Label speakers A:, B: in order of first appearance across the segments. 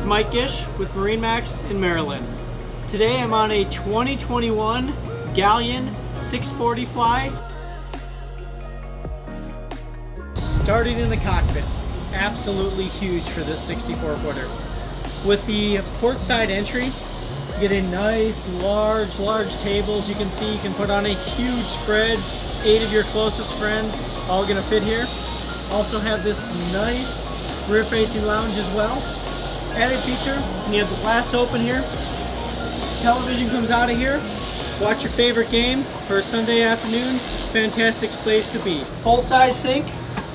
A: Mike Gish with MarineMax in Maryland. Today I'm on a 2021 Galeon 640FLY. Starting in the cockpit, absolutely huge for this 64-footer. With the port side entry, you get a nice large tables. You can see you can put on a huge spread. 8 of your closest friends all gonna fit here. Also have this nice rear facing lounge as well. Added feature, you have the glass open here. Television comes out of here. Watch your favorite game for a Sunday afternoon. Fantastic place to be. Full size sink.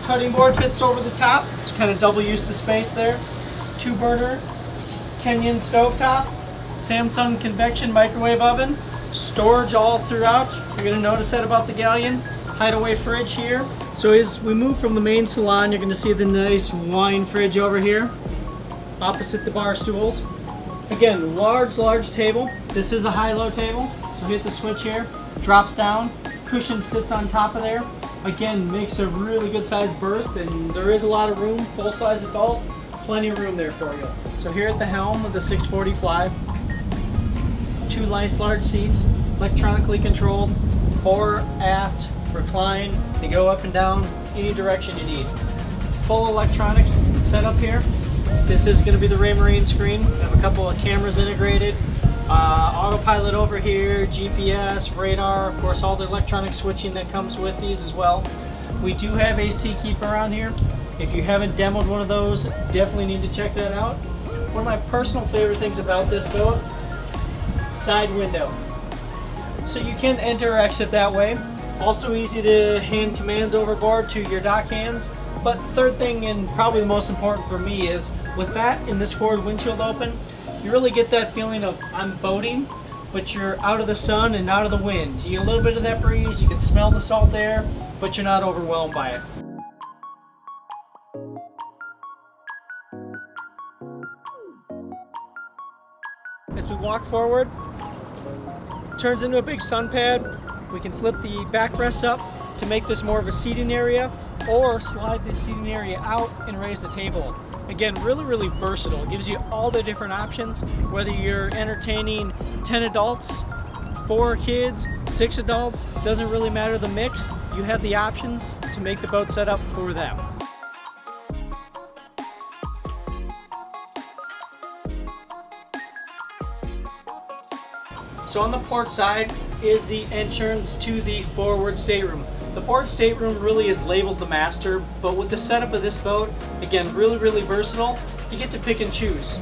A: Cutting board fits over the top. Just kind of double use the space there. 2 burner Kenyan stovetop. Samsung convection microwave oven. Storage all throughout. You're going to notice that about the Galeon. Hideaway fridge here. So as we move from the main salon, you're going to see the nice wine fridge over here, opposite the bar stools. Again, large table. This is a high-low table, so hit the switch here, drops down, cushion sits on top of there. Again, makes a really good sized berth, and there is a lot of room, full-size adult, plenty of room there for you. So here at the helm of the 640FLY, 2 nice large seats, electronically controlled, 4 aft, recline, they go up and down any direction you need. Full electronics set up here. This is going to be the Raymarine screen. We have a couple of cameras integrated, autopilot over here, GPS, radar, of course all the electronic switching that comes with these as well. We do have a Seakeeper on here. If you haven't demoed one of those, definitely need to check that out. One of my personal favorite things about this boat, side window. So you can enter or exit that way. Also easy to hand commands overboard to your dock hands. But third thing, and probably the most important for me, is with that and this forward windshield open, you really get that feeling of I'm boating, but you're out of the sun and out of the wind. You get a little bit of that breeze, you can smell the salt air, but you're not overwhelmed by it. As we walk forward, turns into a big sun pad. We can flip the backrest up to make this more of a seating area, or slide the seating area out and raise the table. Again, really versatile. It gives you all the different options, whether you're entertaining 10 adults, 4 kids, 6 adults, doesn't really matter the mix. You have the options to make the boat set up for them. So on the port side is the entrance to the forward stateroom. The forward stateroom really is labeled the master, but with the setup of this boat, again, really versatile, you get to pick and choose.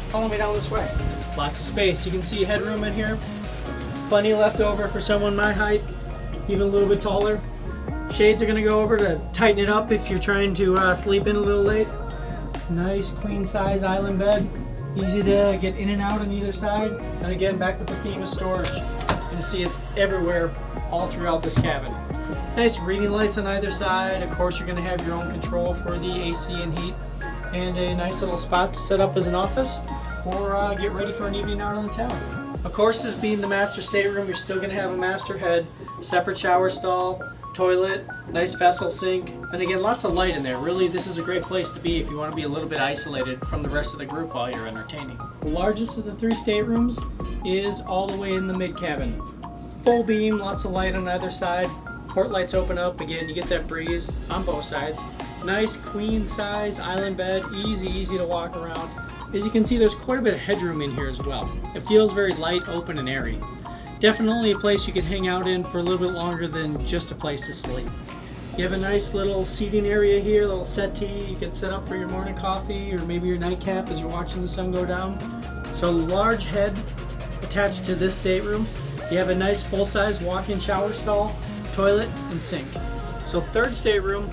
A: Follow me down this way. Lots of space. You can see headroom in here. Plenty left over for someone my height, even a little bit taller. Shades are going to go over to tighten it up if you're trying to sleep in a little late. Nice queen size island bed. Easy to get in and out on either side. And again, back with the theme of storage. You can see it's everywhere, all throughout this cabin. Nice reading lights on either side. Of course, you're going to have your own control for the AC and heat. And a nice little spot to set up as an office or get ready for an evening out on the town. Of course, this being the master stateroom, you're still going to have a master head, separate shower stall, toilet, nice vessel sink, and again, lots of light in there. Really, this is a great place to be if you want to be a little bit isolated from the rest of the group while you're entertaining. The largest of the 3 staterooms is all the way in the mid cabin. Full beam, lots of light on either side. Port lights open up. Again, you get that breeze on both sides. Nice queen size island bed, easy to walk around. As you can see, there's quite a bit of headroom in here as well. It feels very light, open, and airy. Definitely a place you can hang out in for a little bit longer than just a place to sleep. You have a nice little seating area here, little settee. You can set up for your morning coffee or maybe your nightcap as you're watching the sun go down. So large head attached to this stateroom. You have a nice full-size walk-in shower stall, toilet, and sink. So third stateroom,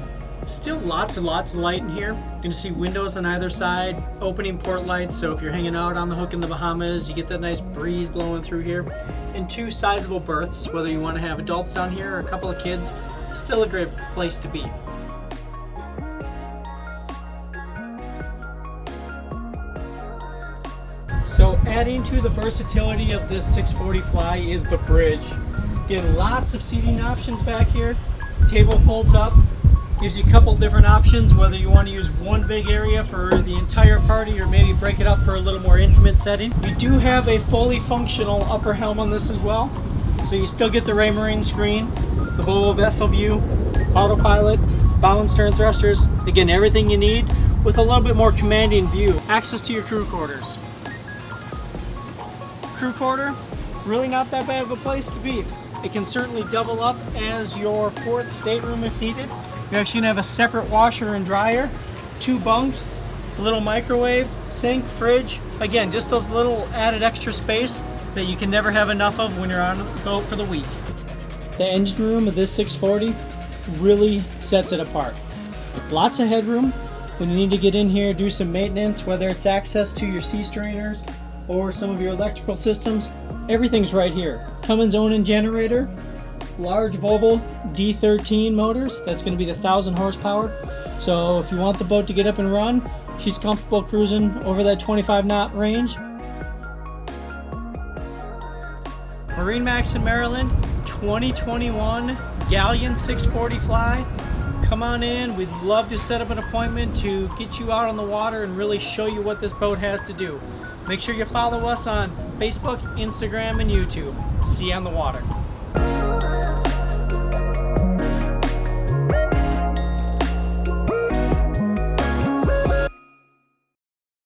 A: still lots and lots of light in here. You're going to see windows on either side, opening port lights, so if you're hanging out on the hook in the Bahamas, you get that nice breeze blowing through here. And 2 sizable berths, whether you want to have adults down here or a couple of kids, still a great place to be. So adding to the versatility of this 640FLY is the bridge. Again, lots of seating options back here. Table folds up, Gives you a couple different options, whether you want to use one big area for the entire party or maybe break it up for a little more intimate setting. You do have a fully functional upper helm on this as well. So you still get the Ray Marine screen, the Volvo vessel view, autopilot, bow and stern thrusters. Again, everything you need with a little bit more commanding view. Access to your crew quarters. Crew quarter, really not that bad of a place to be. It can certainly double up as your fourth stateroom if needed. You're actually gonna have a separate washer and dryer, 2 bunks, a little microwave, sink, fridge. Again, just those little added extra space that you can never have enough of when you're on the boat for the week. The engine room of this 640 really sets it apart. Lots of headroom when you need to get in here, do some maintenance, whether it's access to your sea strainers or some of your electrical systems. Everything's right here. Cummins own generator, large Volvo D13 motors. That's going to be the 1,000 horsepower. So if you want the boat to get up and run, she's comfortable cruising over that 25 knot range. MarineMax in Maryland, 2021 Galeon 640FLY. Come on in. We'd love to set up an appointment to get you out on the water and really show you what this boat has to do. Make sure you follow us on Facebook, Instagram, and YouTube. See you on the water.